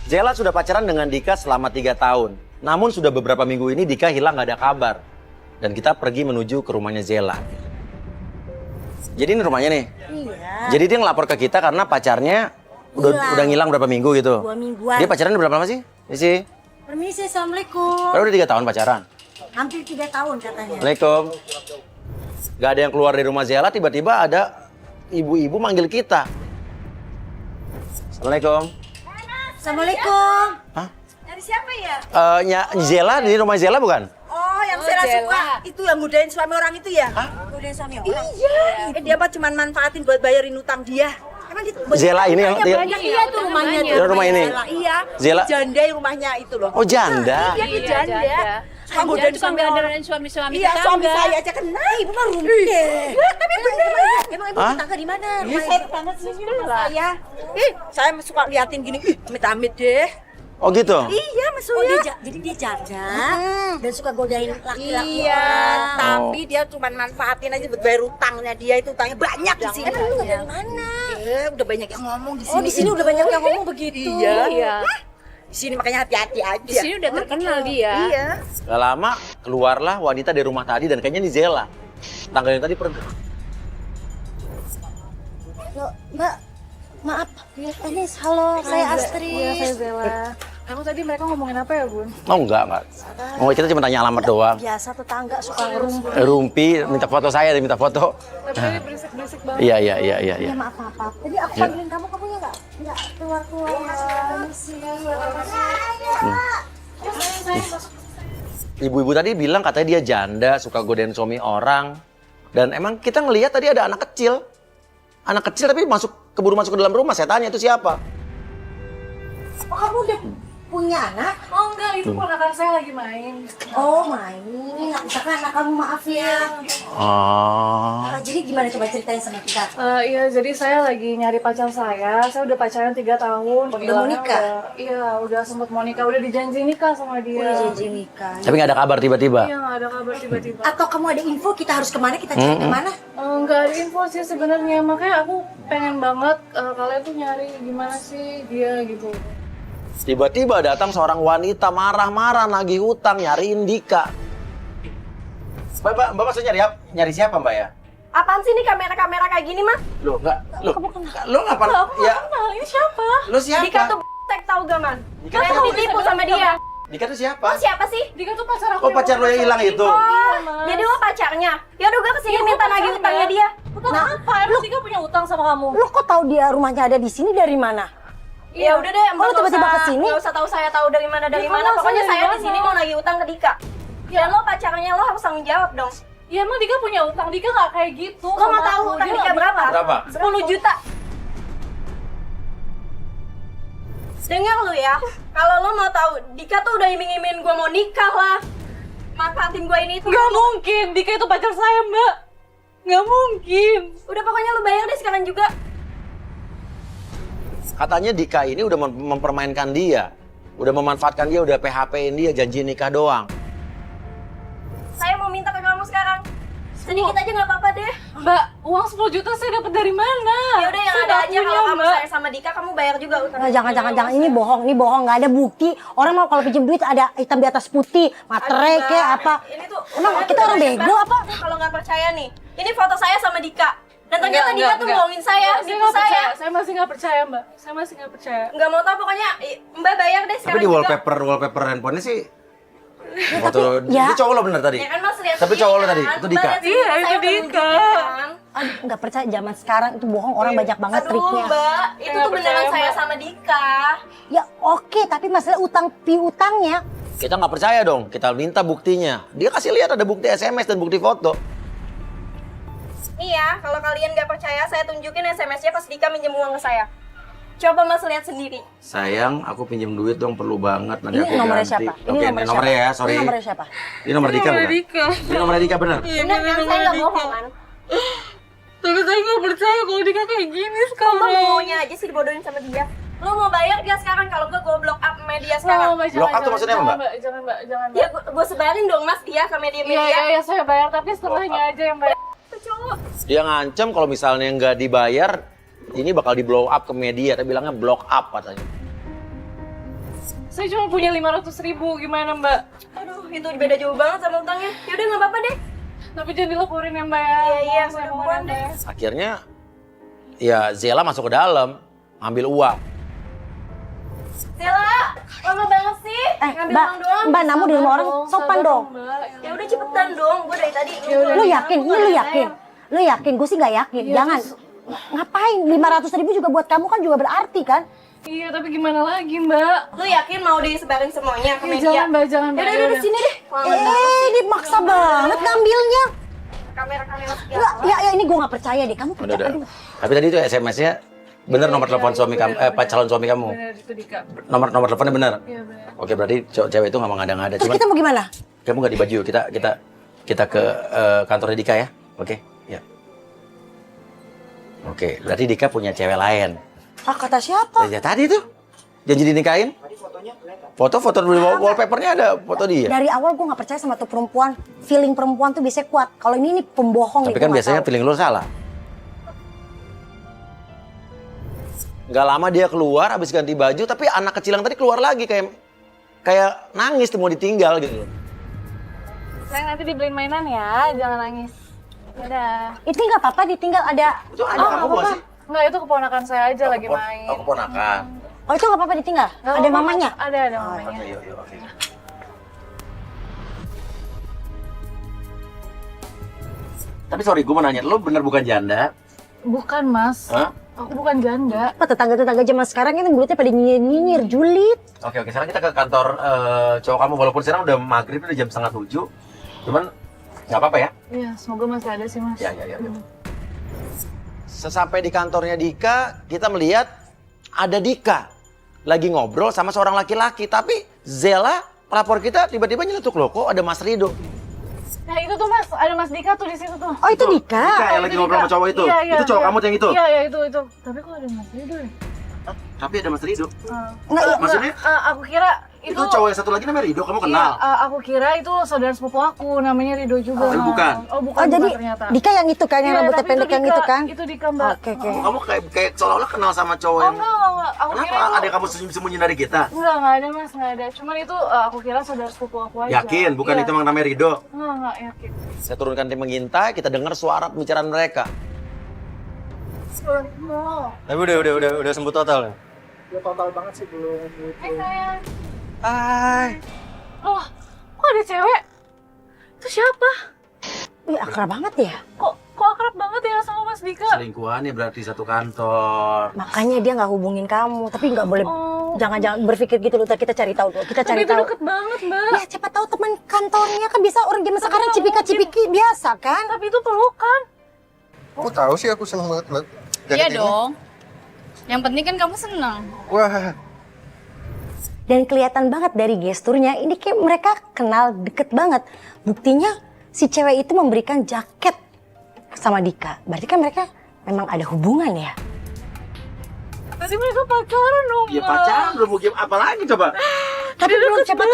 Zela sudah pacaran dengan Dika selama 3 tahun. Namun sudah beberapa minggu ini Dika hilang gak ada kabar. Dan kita pergi menuju ke rumahnya Zela. Jadi ini rumahnya nih? Iya. Jadi dia ngelapor ke kita karena pacarnya udah ngilang berapa minggu gitu? 2 mingguan. Dia pacaran udah berapa lama sih? Isi? Permisi, Assalamualaikum. Baru udah 3 tahun pacaran? Hampir 3 tahun katanya. Waalaikumsalam. Gak ada yang keluar dari rumah Zela, tiba-tiba ada ibu-ibu manggil kita. Assalamualaikum. Assalamualaikum. Hah? Dari siapa ya? Zela, di rumah Zela bukan? Oh, yang Zela suka. Itu yang godain suami orang itu ya? Hah? Godain suami orang? Iya. Dia mah cuma manfaatin buat bayarin utang dia. Emang Zela ini yang banyak iya tuh rumahnya tuh. rumah ini. Iya. Zela. Janda rumahnya itu loh. Oh, janda. Iya, dia janda. Suka godain suami orang. Suami-suami Iya, suami saya aja kena. Ibu mah rumit. Tapi bener. Emang ibu tetangga di mana? Rumah saya tetangga sini rumah saya. Saya suka liatin gini. Amit-amit deh. Oh gitu? Iya, Mas Uya. Jadi dia janda dan suka godain laki-laki. Iya, Tapi dia cuma manfaatin aja buat bayar utangnya dia. Itu utangnya banyak di sini. Emang lu dari mana? Udah banyak yang ngomong di sini. Oh, di sini udah banyak yang ngomong begitu. Iya. Di sini makanya hati-hati aja. Di sini udah terkenal dia. Iya. Gak lama keluarlah wanita dari rumah tadi dan kayaknya ini Zela. Tangga yang tadi pergi. Loh, Mbak, maaf. Ini halo, saya Astrid. Iya, saya Zela. Emang tadi mereka ngomongin apa ya, Bun? Oh enggak. Oh kita cuma tanya alamat doang. Biasa tetangga suka ngerumpi. Rumpi, minta foto saya, dia minta foto. Tapi berisik-berisik banget. Iya. Ya maaf. Jadi aku panggilin kamu nggak keluar. Ibu-ibu tadi bilang katanya dia janda, suka godain suami orang. Dan emang kita ngelihat tadi ada anak kecil. Anak kecil tapi keburu masuk ke dalam rumah. Saya tanya itu siapa? Oh, kamu udah punya anak? Oh enggak, itu ponakan saya lagi main. Oh, main. Misalkan anak kamu maaf ya. Oh. Jadi gimana coba ceritain sama kita? Iya, jadi saya lagi nyari pacar saya. Saya udah pacaran 3 tahun. Udah mau nikah? Iya, udah sempet mau nikah. Udah dijanji nikah sama dia. Udah janji nikah. Tapi nggak ada kabar tiba-tiba. Iya, nggak ada kabar tiba-tiba. Atau kamu ada info kita harus kemana? Kita cari kemana? Nggak ada info sih sebenarnya. Makanya aku pengen banget kalian tuh nyari gimana sih dia gitu. Tiba-tiba datang seorang wanita marah-marah nagih hutang nyariin Dika. Mbak maksudnya nyari siapa Mbak ya? Apaan sih nih kamera-kamera kayak gini mah? Lo ngapain? Aku Ya, nggak kenal, ini siapa? lo siapa? Dika tuh tek tau gak man? Dika Kalian tahu. ditipu sama dia. Dika tuh siapa? Lo siapa sih? Dika tuh pacar aku. Oh pacar lo yang hilang itu? Oh, Mas. jadi lo pacarnya? Ya udah gue kesini Iya, minta gua nagih pacarnya. utangnya dia. Utang apa? Emang Dika punya utang sama kamu? Lu kok tahu dia rumahnya ada di sini dari mana? Ya udah deh, Oh, lu tiba-tiba kesini? Gak usah tahu saya tahu dari mana Ya, mana. kan Pokoknya saya saya yang di sini ngomong. mau nagih utang ke Dika. Ya lo pacarnya, lo harus tanggung jawab dong. Ya emang Dika punya utang, Dika nggak kayak gitu. Lo mau sama tahu aku. utang Dia Dika nggak berapa? Berapa? 10 juta. Dengar lu ya, kalau lo mau tahu, Dika tuh udah iming-iming gue mau nikah lah. Manfaatin gue ini itu. Nggak mungkin, Dika itu pacar saya, Mbak. Nggak mungkin. Udah pokoknya lo bayar deh sekarang juga. Katanya Dika ini udah mempermainkan dia. Udah memanfaatkan dia, udah PHP-in dia, janji nikah doang. Saya mau minta ke kamu sekarang. Sedikit aja nggak apa-apa deh. Mbak, uang 10 juta saya dapat dari mana? Ya udah yang Saya ada nggak aja punya, kalau kamu Mbak. sayang sama Dika, kamu bayar juga utang. Nah, jangan. Ini bohong, nggak ada bukti. Orang mau kalau pinjam duit ada hitam di atas putih, materai Aduh, kayak Mbak, apa. Ini tuh Emang saya kita tuh orang banyak bego banget apa? tuh kalau nggak percaya nih. Ini foto saya sama Dika. Dan ternyata Dika tuh bohongin saya, Saya nipu nggak saya. percaya. Saya masih nggak percaya, Mbak. Saya masih nggak percaya. Nggak mau tahu pokoknya Mbak bayar deh Tapi sekarang di juga. wallpaper handphonenya sih foto ya. itu cowok lo bener tadi? Ya kan Mas lihat Tapi sendiri cowok lo kan. tadi, itu Mbak Dika? lihat sendiri, Iya, saya itu udah Dika. nunjukin kan. Aduh, nggak percaya zaman sekarang itu bohong, orang banyak banget Aduh triknya. Mbak, itu nggak tuh beneran percaya, saya Mbak. sama Dika. Ya oke, tapi masalah utang piutangnya. Kita nggak percaya dong, kita minta buktinya. Dia kasih lihat ada bukti SMS dan bukti foto. Iya, kalau kalian nggak percaya, saya tunjukin SMS-nya pas Dika minjem uang ke saya. Coba Mas lihat sendiri. Sayang, aku pinjam duit dong, perlu banget. Nanti Ini aku nomornya ganti. siapa? Oke, ini nomornya ya, sorry. Ini nomornya siapa? Ini nomor Dika bukan? Ini nomornya Dika bener? Bener kan? Saya nggak bohong kan? Tapi saya nggak percaya kalau Dika kayak gini Lo sekarang. maunya aja sih dibodohin sama dia. Lo mau bayar dia sekarang, kalau enggak gue block up media sekarang. Mbak, Blok up tuh maksudnya apa, Mbak? Jangan, Mbak. Jangan, Mbak. Ya gue sebarin dong Mas dia ke media-media. Iya, saya bayar, tapi setengahnya aja yang bayar. Itu cowok. Dia ngancem kalau misalnya nggak dibayar, ini bakal di blow up ke media. Tapi bilangnya block up katanya. Saya cuma punya 500.000, gimana Mbak? Aduh, itu beda jauh banget sama utangnya. Yaudah nggak apa-apa deh. Tapi jangan dilaporin ya Mbak ya. Iya, Saya udah mohon buruan ya, Mbak deh. ya. Akhirnya ya Zela masuk ke dalam, ambil uang. Stella, lama banget sih. Ngambil Mbak, uang doang. Mbak namu di rumah orang sopan Sabar dong. Mbak. Ya udah cepetan dong. Gue dari tadi. Lu yakin? Ini lu yakin? Lu yakin? Gue sih nggak yakin. Iya, Jangan. Ngapain? 500.000 juga buat kamu kan juga berarti kan? Iya, tapi gimana lagi Mbak? Lu yakin mau disebarin semuanya ke Iya, media? jangan Mbak, jangan Mbak. Yaudah, udah sini deh. Lama banget. Ini maksa banget ngambilnya. Kamera-kamera segala. Enggak, ya ini gue nggak percaya deh. Kamu percaya? Udah. Aduh. Tapi tadi itu SMS-nya bener nomor telepon suami kamu, calon suami kamu. Bener itu Dika. Nomor teleponnya bener. Iya bener. Oke, berarti cewek itu nggak mau ngada-ngada. Terus Cuman kita mau gimana? kamu nggak di baju, kita ke kantornya Dika ya. Oke, ya. Oke, berarti Dika punya cewek lain. Ah, kata siapa? Ya tadi tuh janji dinikahin. Foto di wallpapernya ada foto dia. Dari awal gue nggak percaya sama tuh perempuan. Feeling perempuan tuh biasanya kuat. Kalau ini pembohong. Tapi nih, kan gua nggak biasanya tahu. feeling lu salah. Nggak lama dia keluar habis ganti baju, tapi anak kecil yang tadi keluar lagi kayak nangis tuh mau ditinggal gitu loh. Sayang, nanti dibeliin mainan ya, jangan nangis. Dadah. Itu nggak apa-apa ditinggal ada. Itu anak kamu bukan sih? Enggak, itu keponakan saya aja lagi main. Aku ponakan. Oh itu nggak apa-apa ditinggal. Nggak Ada apa-apa. mamanya. Ada Oke, mamanya. yuk, oke. Tapi sorry, gue mau nanya, lo bener bukan janda? Bukan Mas, Hah? aku bukan janda. Apa tetangga-tetangga zaman sekarang ini mulutnya pada nyinyir, julid. Oke, sekarang kita ke kantor cowok kamu, walaupun sekarang udah maghrib, udah jam 6:30. Cuman nggak apa-apa ya? Iya, semoga masih ada sih Mas. Ya. Sesampai di kantornya Dika, kita melihat ada Dika lagi ngobrol sama seorang laki-laki. Tapi Zela, pelapor kita tiba-tiba nyeletuk loh, kok ada Mas Rido. Nah itu tuh Mas, ada Mas Dika tuh di situ tuh. Oh itu Dika. Dika yang lagi Itu ngobrol Dika. sama cowok itu? Iya, Itu cowok kamu yang itu? Iya, itu. Tapi kok ada Mas Rido ya? Tapi ada Mas Rido. Nggak, iya. Maksudnya? Aku kira Itu cowok yang satu lagi namanya Rido, kamu kenal? Iya, aku kira itu saudara sepupu aku, namanya Rido juga. Oh, bukan? Oh, bukan, Oh jadi ternyata. Dika yang itu kan, yang Iya, rambutnya tapi pendek yang Dika. itu kan? Itu Dika Mbak. Oke. Oh, kamu kayak seolah-olah kenal sama cowok Oh yang... enggak. Aku kira Kenapa itu... ada kamu sembunyi dari kita? Enggak ada Mas, enggak ada. Cuman itu aku kira saudara sepupu aku aja. Yakin? Bukan Iya. itu emang namanya Rido? Enggak yakin. Saya turunkan tim mengintai, kita dengar suara pembicaraan mereka. Tapi udah sembuh total ya? Ya total banget sih belum gitu. Hai sayang. Hai. Loh, kok ada cewek? Itu siapa? Wih akrab banget ya. Kok akrab banget ya sama Mas Dika? Selingkuhannya berarti satu kantor. Makanya dia nggak hubungin kamu, tapi nggak boleh. Oh. Jangan berpikir gitu loh. Kita cari tahu dulu. Kita Tapi cari itu tahu. deket banget Mbak. Ya siapa tahu teman kantornya kan bisa orang zaman sekarang nggak cipika-cipiki biasa kan? Tapi itu pelukan. Aku tahu sih, aku seneng banget liat Iya jaket ini. dong. Yang penting kan kamu senang. Wah, Dan kelihatan banget dari gesturnya, ini kayak mereka kenal deket banget. Buktinya si cewek itu memberikan jaket sama Dika. Berarti kan mereka memang ada hubungan ya? Tadi mereka pacaran dong Ya Mbak. pacaran belum mau game apa lagi coba? Tapi belum siapa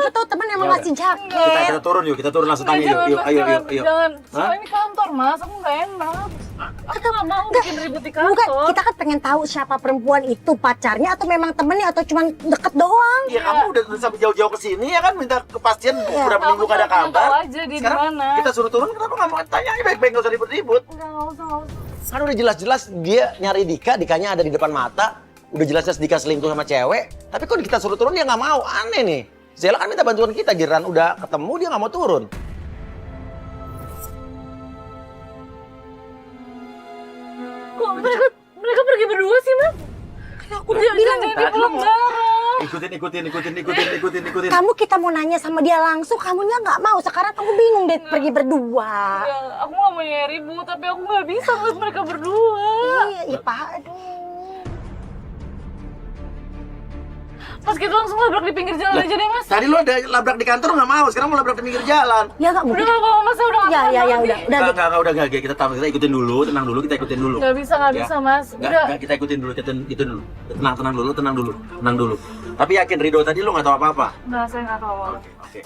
tahu teman yang mau Ya ngasih Kita jaket. turun yuk, kita turun langsung tanya Jangan, yuk. Mas, Ayo. Jangan. Hah? Soalnya ini kantor Mas, aku nggak enak. Aku nggak mau bikin ribut di kantor. Bukan, kita kan pengen tahu siapa perempuan itu, pacarnya atau memang temennya atau cuma deket doang. Iya kamu udah sampai jauh-jauh ke sini ya kan minta kepastian berapa minggu gak ada Aku cuma pengen tahu kabar. aja dia di Sekarang mana. kita suruh turun kenapa nggak mau tanya aja baik-baik nggak usah ribut-ribut. Nggak usah. Kan udah jelas-jelas dia nyari Dika, Dikanya ada di depan mata. Udah jelas-jelas Dika selingkuh sama cewek. Tapi kok kita suruh turun dia nggak mau, aneh nih. Zela kan minta bantuan kita, giliran udah ketemu dia nggak mau turun. Kok mereka pergi berdua sih Mas? Aku udah bilang Jadi pulang bareng. Ikutin. kamu kita mau nanya sama dia langsung, kamunya nggak mau. Sekarang kamu bingung deh pergi berdua. Ya, aku nggak mau nyari ribut, tapi aku nggak bisa ngeliat mereka berdua. Iya, Pak. Aduh. Pas gitu langsung labrak di pinggir jalan aja deh Mas. Tadi lu ada labrak di kantor nggak mau, sekarang mau labrak di pinggir jalan. Ya nggak Udah mungkin. nggak mau Mas, udah nggak Ya, tahan ya, banget udah, nih. udah. Enggak, kita tahu, kita ikutin dulu, tenang dulu, kita ikutin dulu. Nggak bisa Mas. Udah. Enggak, kita ikutin dulu, kita dulu. Tenang dulu. Tapi yakin Rido tadi lu nggak tahu apa-apa? Nggak, saya nggak tahu. Oke.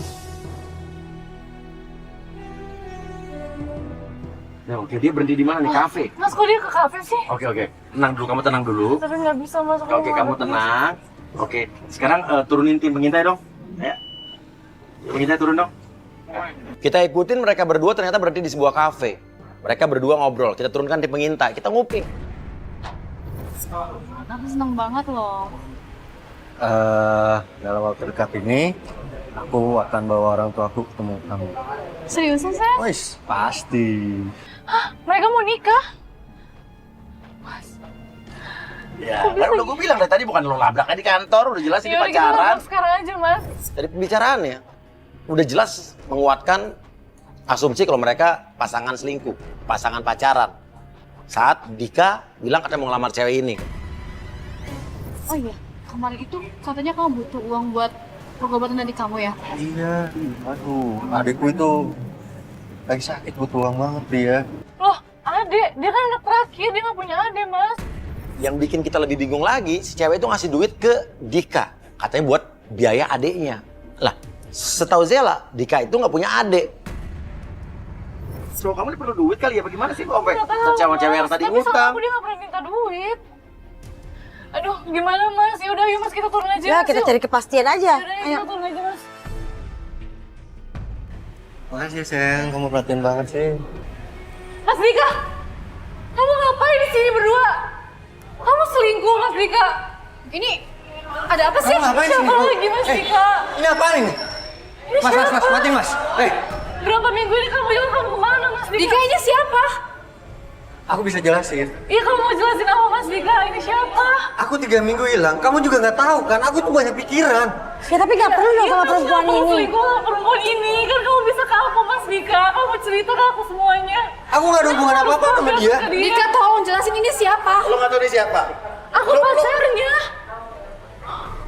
Ya, oke, dia berhenti di mana nih? Kafe. Mas, kok dia ke kafe sih? Oke. Tenang dulu, kamu tenang dulu. Tapi nggak bisa Mas. Aku Oke, nggak kamu ngerti. tenang. Oke, sekarang turunin tim pengintai dong. Ya. Pengintai turun dong. Kita ikutin mereka berdua ternyata berhenti di sebuah kafe. Mereka berdua ngobrol, kita turunkan tim pengintai, kita nguping. Aku seneng banget loh. Dalam waktu dekat ini, aku akan bawa orang tua aku ketemu kamu. Seriusan, Sam? Wis, pasti. Mereka mau nikah? Ya, kan udah gue bilang dari tadi bukan lo labrak di kantor, udah jelas ini Yaudah, kita pacaran. nonton sekarang aja, Mas. Dari pembicaraannya, udah jelas menguatkan asumsi kalau mereka pasangan selingkuh, pasangan pacaran. Saat Dika bilang katanya mau ngelamar cewek ini. Oh iya, kemarin itu katanya kamu butuh uang buat pengobatan adik kamu ya? Iya, aduh, adikku itu lagi sakit, butuh uang banget dia. Loh, adek, dia kan anak terakhir, dia nggak punya adek, Mas. Yang bikin kita lebih bingung lagi, si cewek itu ngasih duit ke Dika. Katanya buat biaya adiknya. Lah, setahu Zela, Dika itu nggak punya adik. So, kamu perlu duit kali ya? Bagaimana sih? Sampai cewek-cewek yang tadi Tapi sama ngutang. aku dia nggak pernah minta duit. Aduh, gimana, Mas? Yaudah, yuk Mas, kita turun aja. Ya, Mas, kita yuk. cari kepastian aja. Yaudah, yuk, Ayo. kita turun aja, Mas. Makasih sayang, kamu perhatiin banget sih. Mas Dika, kamu ngapain di sini berdua? Kamu selingkuh, Mas Dika. Ini ada apa sih? Kamu ngapain Siapa selingkuh? lagi, Mas Dika? Ini apaan ini? Ini Mas, siapa? mati mas. Berapa minggu ini kamu bilang kamu kemana, Mas Dika? Dika ini siapa? Aku bisa jelasin. Iya, kamu mau jelasin apa, Mas Dika? Ini siapa? Aku 3 minggu hilang, kamu juga nggak tahu kan? Aku tuh banyak pikiran. Ya tapi nggak perlu dong sama Iya, perempuan kamu ini. selingkuh sama perempuan ini. Kan kamu bisa ke aku, Mas Dika. Kamu cerita ke aku semuanya. Aku nggak ada hubungan apa-apa sama dia. Dika, tolong jelasin ini siapa? Lo nggak tahu dia siapa? Aku pacarnya.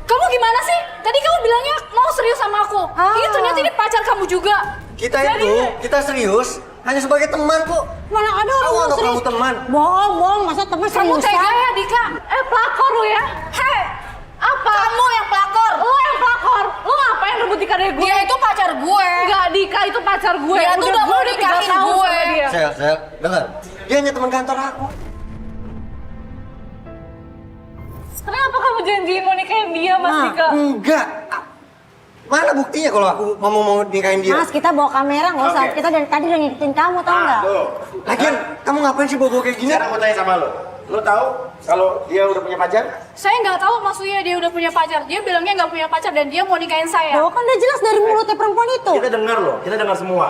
Kamu gimana sih? Tadi kamu bilangnya mau serius sama aku. Ini ternyata ini pacar kamu juga. Kita serius hanya sebagai teman kok. Mana ada Aku orang anggap serius. kamu teman. Bohong, masa teman Kamu seriusan? tega ya, Dika? Pelakor lu ya? Hei, apa? Kamu yang pelakor. Lu yang pelakor. Lu ngapain rebut Dika dari gue? Dia itu pacar gue. Enggak, Dika itu pacar gue. Dia tuh udah mau nikahin gue. Sel, dengar. Dia hanya teman kantor aku. Kenapa kamu janjiin mau nikahin dia, Mas Dika? Enggak. Mana buktinya kalau aku mau nikahin dia? Mas, kita bawa kamera nggak usah. Kita dari tadi udah ngikutin kamu, tau nggak? Lagian, kamu ngapain sih bawa kayak gini? Sekarang mau tanya sama lo. Lo tahu kalau dia udah punya pacar? Saya nggak tahu maksudnya dia udah punya pacar. Dia bilangnya nggak punya pacar dan dia mau nikahin saya. Bahwa kan udah jelas dari mulutnya perempuan itu. Kita dengar loh, kita dengar semua.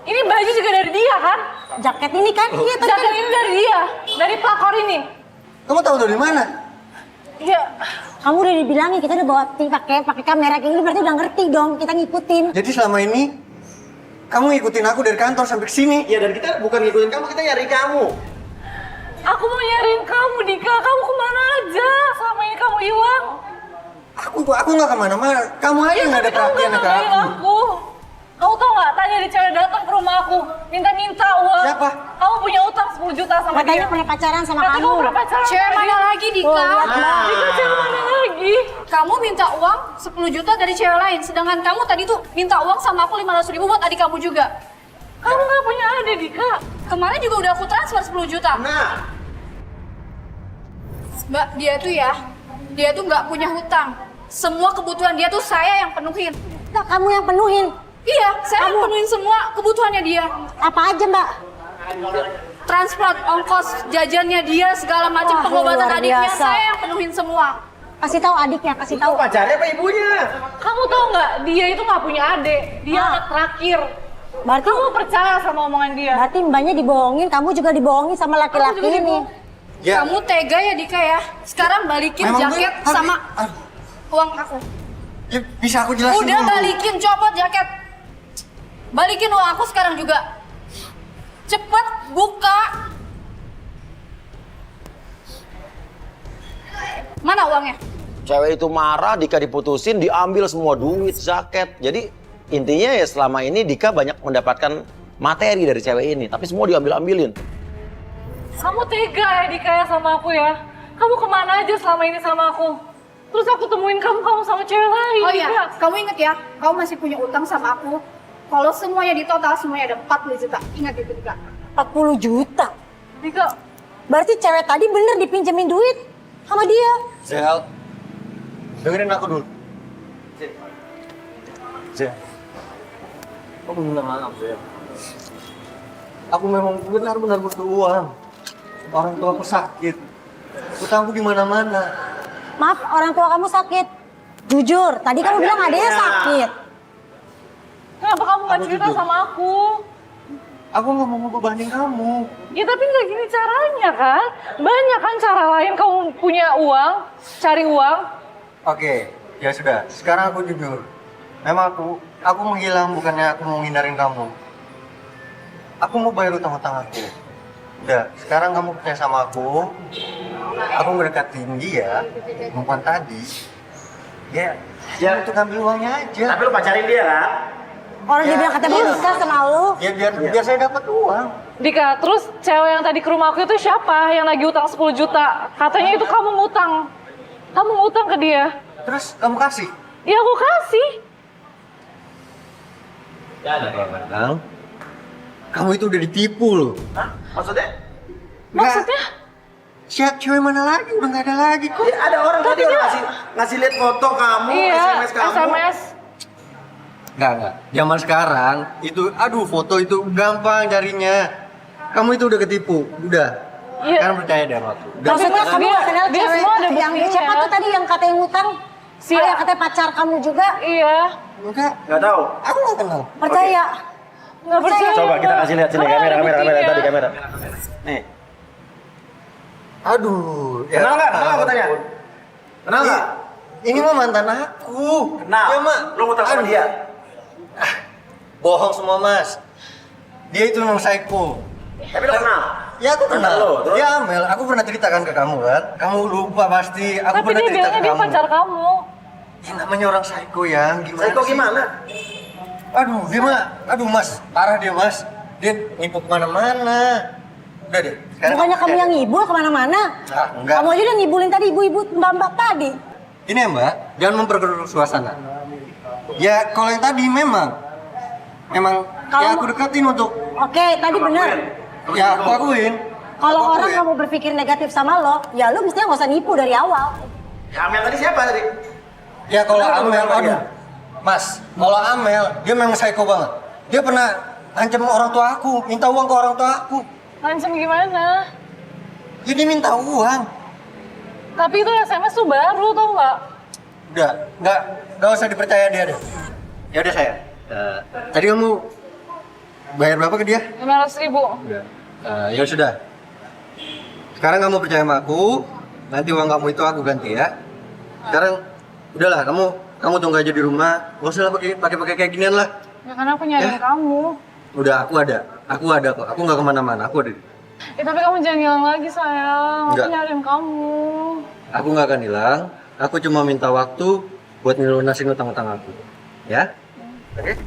Ini baju juga dari dia kan? Jaket ini kan? Iya, tadi Jaket ini dari dia, dari pelakor ini. Kamu tahu dari mana? Iya. kamu udah dibilangin kita udah bawa pakai kamera kayak gini berarti udah ngerti dong kita ngikutin. Jadi selama ini kamu ngikutin aku dari kantor sampai ke sini. Iya, dan kita bukan ngikutin kamu, kita nyari kamu. Aku mau nyariin kamu, Dika. Kamu kemana aja? Selama ini kamu hilang. Aku nggak kemana-mana. Kamu aja Iya, nggak ada tapi kamu perhatian nggak ke ngabarin aku. Kamu tau nggak? Tadi ada cewek datang ke rumah aku, minta uang. Siapa? Kamu punya utang 10 juta sama Katanya dia. pernah pacaran sama Berarti kamu. kamu pernah pacaran Cewek sama mana dia. lagi, Dika? Oh, lihat, Mbak. Dika, cewek mana lagi? Kamu minta uang 10 juta dari cewek lain, sedangkan kamu tadi tuh minta uang sama aku 500.000 buat adik kamu juga. Kamu nggak punya adik, Dika. Kemarin juga udah aku transfer 10 juta. Nah, Mbak, dia tuh nggak punya hutang. Semua kebutuhan dia tuh saya yang penuhin. Nah, kamu yang penuhin. Iya, saya yang penuhin semua kebutuhannya dia. Apa aja mbak? Transport, ongkos, jajannya dia, segala macam Wah, pengobatan luar adiknya biasa. saya yang penuhin semua. Kasih tahu adiknya, kasih tahu. pacarnya apa ibunya? Kamu tau nggak? Dia itu nggak punya adik. Dia anak terakhir. Berarti Kamu percaya sama omongan dia? berarti mbaknya dibohongin, kamu juga dibohongin sama laki-laki Aku juga ini. Ya, Kamu tega ya, Dika ya? Sekarang balikin memang jaket gue- sama Aduh, uang aku. ya bisa aku jelasin Udah dulu. balikin, copot jaket. Balikin uang aku sekarang juga. Cepet buka. Mana uangnya? Cewek itu marah, Dika diputusin, diambil semua duit, jaket. Jadi intinya ya selama ini Dika banyak mendapatkan materi dari cewek ini, tapi semua diambil-ambilin. Kamu tega ya, Dika, ya sama aku ya? Kamu kemana aja selama ini sama aku? Terus aku temuin kamu sama cewek lain, Oh iya, Dika. kamu inget ya, kamu masih punya utang sama aku. Kalau semuanya di total, semuanya ada 40 juta. Ingat itu, Dika. 40 juta. Dika, Berarti cewek tadi bener dipinjemin duit sama dia. Sel, dengerin aku dulu. Zen, aku minta maaf Zen. Aku memang benar-benar butuh uang. Orang tua aku sakit. Utangku di mana-mana. Maaf, orang tua kamu sakit. Jujur, tadi kamu bilang adanya sakit. Kenapa kamu nggak Aku cerita jujur. sama aku? Aku nggak mau ngebebanin kamu. Ya tapi nggak gini caranya kan? Banyak kan cara lain kamu punya uang, cari uang. Oke, ya sudah. Sekarang aku jujur. Memang aku menghilang bukannya aku mau ngindarin kamu. Aku mau bayar utang-utang aku. Udah, sekarang kamu percaya sama aku. Aku mendekatin dia, perempuan tadi. Ya untuk ambil uangnya aja. Tapi lu pacarin dia kan? Orang dia bilang katanya mau nikah sama lu. Ya biar saya dapat uang. Dika, terus cewek yang tadi ke rumah aku itu siapa yang lagi utang 10 juta? Katanya itu kamu ngutang. Kamu ngutang ke dia. Terus kamu kasih? Ya aku kasih. Bang, kamu itu udah ditipu loh. Maksudnya? Maksudnya? Siap cewek mana lagi? Udah nggak ada lagi kok. Ya, ada orang tadi ngasih lihat foto kamu, Iya, SMS kamu. SMS. Enggak. Zaman sekarang itu, aduh foto itu gampang carinya. Kamu itu udah ketipu, udah. Iya. Sekarang percaya deh sama aku. Udah. Maksudnya kamu dia- gak kenal dia cewek semua ada yang buktinya. siapa tuh tadi yang katanya ngutang? Si- Oh, yang katanya pacar kamu juga? Iya. Enggak, Nggak tahu. aku nggak kenal. Percaya? Nggak percaya. Coba kita kasih lihat sini, Mana ada kamera buktinya? tadi kamera. Nih, Aduh, ya. kenal nggak? Kenal aku tanya. Kenal nggak? Ini mah mantan aku. Kenal. Ya, Mak. Lu ngutang sama Aduh. dia. Bohong semua, Mas. Dia itu memang psycho. Tapi lu kenal. Ya aku kenal. Kenal lo, terus? Dia Amel, aku pernah ceritakan ke kamu kan. Kamu lupa pasti. Aku Tapi pernah dia cerita bilangnya ke dia kamu. pacar kamu. Ya namanya orang psycho yang gimana? Saya kok sih? gimana? Aduh, dia mah, aduh Mas, parah dia Mas. Dia nipu kemana-mana. Udah deh. sekarang Bukannya kamu percaya. yang ngibul kemana-mana? Ah, enggak. Kamu aja udah ngibulin tadi ibu-ibu mbak-mbak tadi. Ini ya Mbak, jangan memperkeruh suasana. Ya kalau yang tadi memang ya Kalau- aku deketin untuk Oke, tadi bener. ya aku akuin. Kalau Aku orang akuin. kamu berpikir negatif sama lo, ya lo mestinya nggak usah nipu dari awal. Amel tadi siapa tadi? Ya kalau Kenapa Amel, sama dia? aduh, Mas, kalau Amel dia memang psycho banget. Dia pernah ancam orang tua aku, minta uang ke orang tua aku. Ngancem gimana? Jadi minta uang. Tapi itu SMS tuh baru tau nggak? Udah, nggak usah dipercaya dia deh. Ya udah saya. Tadi kamu bayar berapa ke dia? 500.000. Udah. Ya sudah. Sekarang kamu percaya sama aku. Nanti uang kamu itu aku ganti ya. Sekarang udahlah, kamu tunggu aja di rumah. Gak usah lah pakai kayak ginian lah. Ya karena aku nyariin Ya. kamu. Udah, aku ada kok. Aku nggak kemana-mana. Aku ada. Tapi kamu jangan hilang lagi sayang. Aku Enggak. nyariin kamu. Aku nggak akan hilang. Aku cuma minta waktu buat ngelunasin utang-utang aku. Ya? Oke?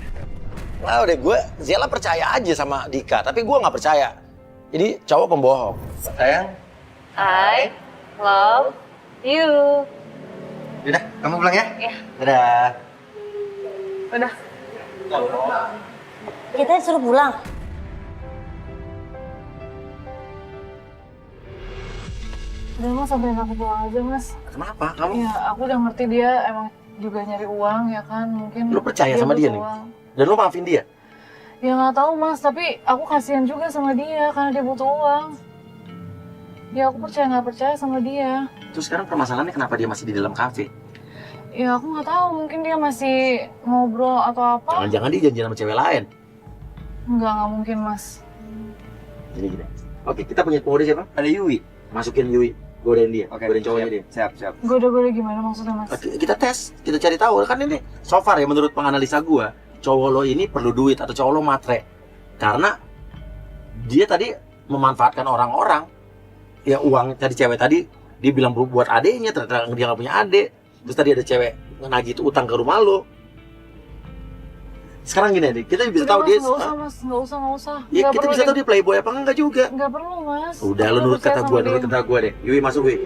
Nah udah gue, Zela percaya aja sama Dika, tapi gue nggak percaya. Jadi cowok pembohong. Sayang. I love you. Udah, kamu pulang ya? Iya. Dadah. Udah. Kita suruh pulang. Udah mas, sampein aku pulang aja mas. Kenapa? Kamu Iya, aku udah ngerti dia emang juga nyari uang ya kan, mungkin. Lu percaya sama dia butuh nih? uang. Dan lu maafin dia? Ya nggak tahu mas, tapi aku kasihan juga sama dia karena dia butuh uang. Ya aku percaya nggak percaya sama dia. Terus sekarang permasalahannya kenapa dia masih di dalam kafe? Ya aku nggak tahu, mungkin dia masih ngobrol atau apa. Jangan-jangan dia janjian sama cewek lain. Nggak mungkin mas. Gini. Oke, kita punya pengurus siapa? Ada Yui. Masukin Yui, godain dia, godain cowoknya dia. Siap. Goda-goda gimana maksudnya mas? Oke, kita tes, kita cari tahu. Kan ini so far ya menurut penganalisa gua, cowok lo ini perlu duit atau cowok lo matre. Karena dia tadi memanfaatkan orang-orang. Ya uang tadi cewek tadi dia bilang buat adeknya, ternyata dia nggak punya adek. Terus tadi ada cewek nagih itu utang ke rumah lo. Sekarang gini nih, kita bisa Udah, tahu mas, dia. nggak usah mas, nggak usah. Ya Nggak kita perlu bisa tahu dia playboy apa enggak juga. Nggak perlu mas. Udah Aku lu nurut percaya kata sama gua, dia. nurut kata gua deh. Yui masuk Yui.